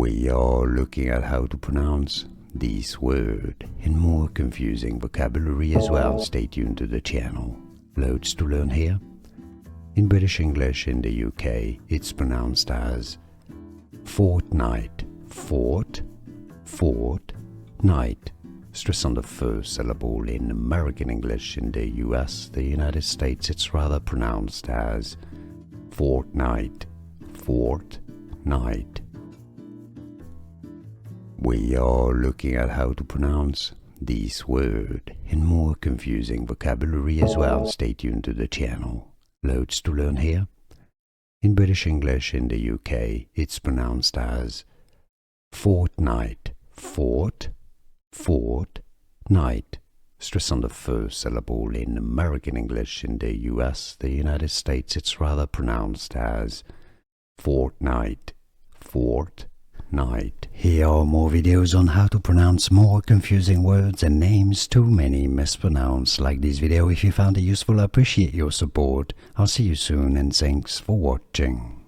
We are looking at how to pronounce this word and more confusing vocabulary as well. Stay tuned to the channel. Loads to learn here. In British English in the UK, it's pronounced as fortnight. Fort, night. Stress on the first syllable. In American English in the US, the United States, it's rather pronounced as fortnight. Fortnight. We are looking at how to pronounce this word and more confusing vocabulary as well. Stay tuned to the channel. Loads to learn here. In British English in the UK, it's pronounced as fortnight. Fortnight. Stress on the first syllable. In American English in the US, the United States, it's rather pronounced as fortnight. Fortnight. Here are more videos on how to pronounce more confusing words and names too many mispronounced. Like this video if you found it useful. I appreciate your support. I'll see you soon and thanks for watching.